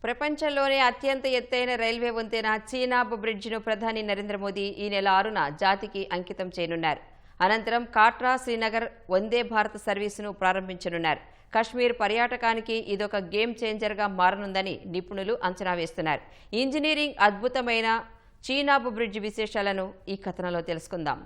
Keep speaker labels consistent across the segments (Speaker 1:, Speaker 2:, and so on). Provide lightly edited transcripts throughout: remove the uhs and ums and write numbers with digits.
Speaker 1: ప్రపంచంలోనే అత్యంత ఎత్తైన రైల్వే వంతెన చీనాబ్ బ్రిడ్జిను ప్రధాని నరేంద్ర మోదీ ఈ నెల 6న జాతికి అంకితం చేయనున్నారు. అనంతరం కాట్రా శ్రీనగర్ వందే భారత్ సర్వీసును ప్రారంభించనున్నారు. కశ్మీర్ పర్యాటకానికి ఇదొక గేమ్ చేంజర్గా మారనుందని నిపుణులు అంచనా వేస్తున్నారు. ఇంజనీరింగ్ అద్భుతమైన చీనాబ్ బ్రిడ్జ్ విశేషాలను ఈ కథనంలో తెలుసుకుందాం.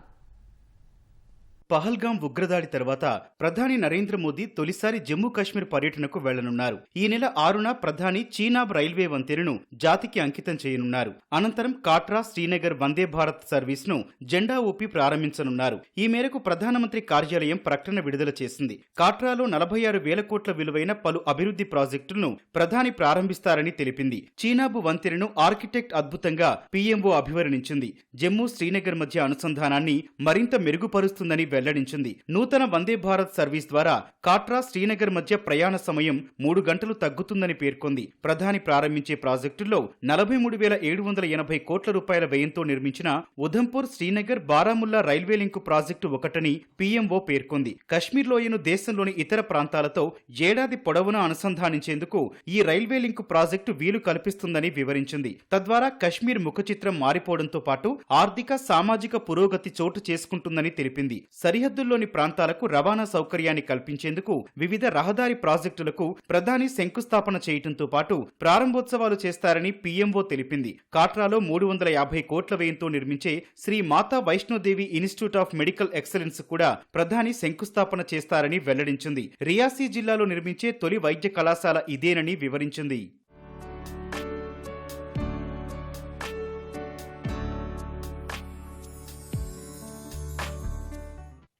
Speaker 2: పహల్గాం ఉగ్రదాడి తర్వాత ప్రధాని నరేంద్ర మోదీ తొలిసారి జమ్మూ కాశ్మీర్ పర్యటనకు వెళ్లనున్నారు. ఈ నెల 6న ప్రధాని చీనాబ్ రైల్వే వంతెనను జాతికి అంకితం చేయనున్నారు. అనంతరం కాట్రా శ్రీనగర్ వందే భారత్ సర్వీస్ను జెండా ఊపి ప్రారంభించనున్నారు. ఈ మేరకు ప్రధానమంత్రి కార్యాలయం ప్రకటన విడుదల చేసింది. కాట్రాలో 46,000 కోట్ల విలువైన పలు అభివృద్ధి ప్రాజెక్టులను ప్రధాని ప్రారంభిస్తారని తెలిపింది. చీనాబ్ వంతెనను ఆర్కిటెక్ట్ అద్భుతంగా పీఎంఓ అభివర్ణించింది. జమ్మూ శ్రీనగర్ మధ్య అనుసంధానాన్ని మరింత మెరుగుపరుస్తుందని వెల్లడించింది. నూతన వందే భారత్ సర్వీస్ ద్వారా కాట్రా శ్రీనగర్ మధ్య ప్రయాణ సమయం 3 గంటలు తగ్గుతుందని పేర్కొంది. ప్రధాని ప్రారంభించే ప్రాజెక్టుల్లో 43,780 కోట్ల రూపాయల వ్యయంతో నిర్మించిన Udhampur Srinagar Baramulla railway link project ఒకటని పీఎంఓ పేర్కొంది. కశ్మీర్ లోయను దేశంలోని ఇతర ప్రాంతాలతో ఏడాది పొడవునా అనుసంధానించేందుకు ఈ రైల్వే లింకు ప్రాజెక్టు వీలు కల్పిస్తుందని వివరించింది. తద్వారా కశ్మీర్ ముఖచిత్రం మారిపోవడంతో పాటు ఆర్థిక సామాజిక పురోగతి చోటు చేసుకుంటుందని తెలిపింది. సరిహద్దుల్లోని ప్రాంతాలకు రవాణా సౌకర్యాన్ని కల్పించేందుకు వివిధ రహదారి ప్రాజెక్టులకు ప్రధాని శంకుస్థాపన చేయడంతో పాటు ప్రారంభోత్సవాలు చేస్తారని పీఎంఓ తెలిపింది. కాట్రాలో 350 కోట్ల వ్యయంతో నిర్మించే Shri Mata Vaishno Devi institute of medical excellence కూడా ప్రధాని శంకుస్థాపన చేస్తారని వెల్లడించింది. రియాసీ జిల్లాలో నిర్మించే తొలి వైద్య కళాశాల ఇదేనని వివరించింది.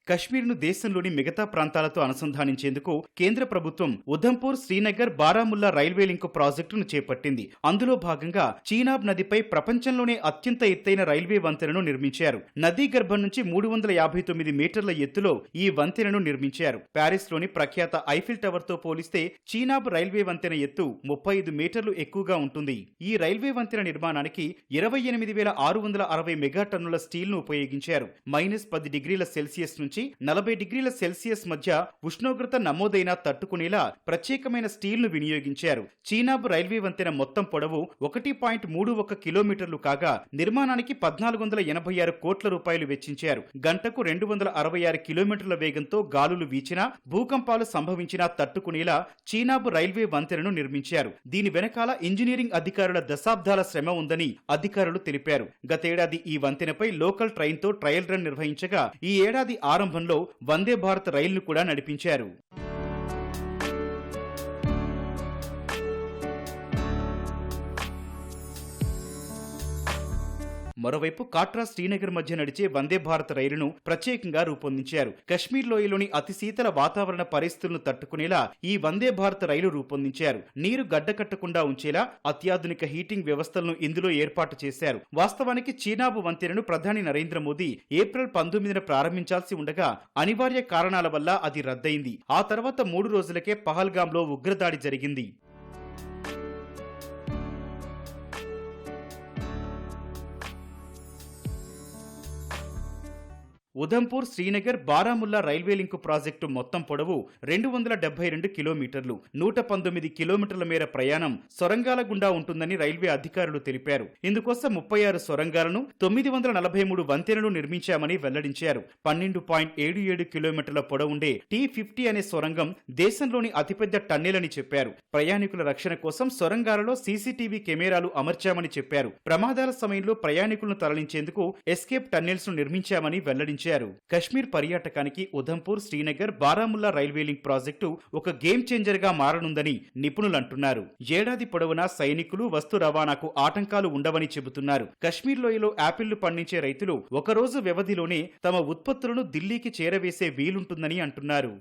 Speaker 2: కశ్మీర్ను దేశంలోని మిగతా ప్రాంతాలతో అనుసంధానించేందుకు కేంద్ర ప్రభుత్వం ఉధంపూర్ శ్రీనగర్ బారాముల్లా రైల్వే లింకు ప్రాజెక్టును చేపట్టింది. అందులో భాగంగా చీనాబ్ నదిపై ప్రపంచంలోనే అత్యంత ఎత్తైన రైల్వే వంతెనను నిర్మించారు. నదీ గర్భం నుంచి 359 మీటర్ల ఎత్తులో ఈ వంతెనను నిర్మించారు. ప్యారిస్ లోని ప్రఖ్యాత ఐఫిల్ టవర్ తో పోలిస్తే చీనాబ్ రైల్వే వంతెన ఎత్తు 35 మీటర్లు ఎక్కువగా ఉంటుంది. ఈ రైల్వే వంతెన నిర్మాణానికి 28,660 మెగాటన్నుల స్టీల్ ను ఉపయోగించారు. -10 డిగ్రీల సెల్సియస్ నుంచి 40 డిగ్రీల సెల్సియస్ మధ్య ఉష్ణోగ్రత నమోదైనా తట్టుకునేలా ప్రత్యేకమైన స్టీల్ ను వినియోగించారు. చీనాబ్ రైల్వే వంతెన మొత్తం పొడవు 1.31 కిలోమీటర్లు కాగా నిర్మాణానికి 1,486 కోట్ల రూపాయలు వెచ్చించారు. గంటకు 266 కిలోమీటర్ల వేగంతో గాలులు వీచినా భూకంపాలు సంభవించినా తట్టుకునేలా చీనాబ్ రైల్వే వంతెనను నిర్మించారు. దీని వెనకాల ఇంజనీరింగ్ అధికారుల దశాబ్దాల శ్రమ ఉందని అధికారులు తెలిపారు. గతేడాది ఈ వంతెనపై లోకల్ ట్రైన్ తో ట్రయల్ రన్ నిర్వహించగా ఈ ఏడాది ఆరంభంలో వందే భారత్ రైలును కూడా నడిపించారు. మరోవైపు కాట్రా శ్రీనగర్ మధ్య నడిచే వందే భారత్ రైలును ప్రత్యేకంగా రూపొందించారు. కశ్మీర్ లోయలోని అతి శీతల వాతావరణ పరిస్థితులను తట్టుకునేలా ఈ వందే భారత్ రైలు రూపొందించారు. నీరు గడ్డకట్టకుండా ఉంచేలా అత్యాధునిక హీటింగ్ వ్యవస్థలను ఇందులో ఏర్పాటు చేశారు. వాస్తవానికి చీనాబ్ వంతెనను ప్రధాని నరేంద్ర మోదీ ఏప్రిల్ 19న ప్రారంభించాల్సి ఉండగా అనివార్య కారణాల వల్ల అది రద్దయింది. ఆ తర్వాత 3 రోజులకే పహల్గాంలో ఉగ్రదాడి జరిగింది. Udhampur Srinagar Baramulla railway link project మొత్తం పొడవు 272 కిలోమీటర్లు. 119 కిలోమీటర్ల మేర ప్రయాణం సొరంగాల గుండా ఉంటుందని రైల్వే అధికారులు తెలిపారు. ఇందుకోసం 36 సొరంగాలను 943 వంతెనలు నిర్మించామని వెల్లడించారు. 12.77 కిలోమీటర్ల పొడవుండే T50 అనే సొరంగం దేశంలోని అతిపెద్ద టన్నెల్ అని చెప్పారు. ప్రయాణికుల రక్షణ కోసం సొరంగాలలో సీసీటీవీ కెమెరాలు అమర్చామని చెప్పారు. ప్రమాదాల సమయంలో ప్రయాణికులను తరలించేందుకు ఎస్కేప్ టన్నెల్స్ ను నిర్మించామని వెల్లడించారు. కశ్మీర్ పర్యాటకానికి Udhampur Srinagar Baramulla railway link project ఒక గేమ్ చేంజర్ గా మారనుందని నిపుణులు అంటున్నారు. ఏడాది పొడవునా సైనికులు వస్తు రవాణాకు ఆటంకాలు ఉండవని చెబుతున్నారు. కశ్మీర్ లోయలో యాపిళ్లు పండించే రైతులు ఒకరోజు వ్యవధిలోనే తమ ఉత్పత్తులను ఢిల్లీకి చేరవేసే వీలుంటుందని అంటున్నారు.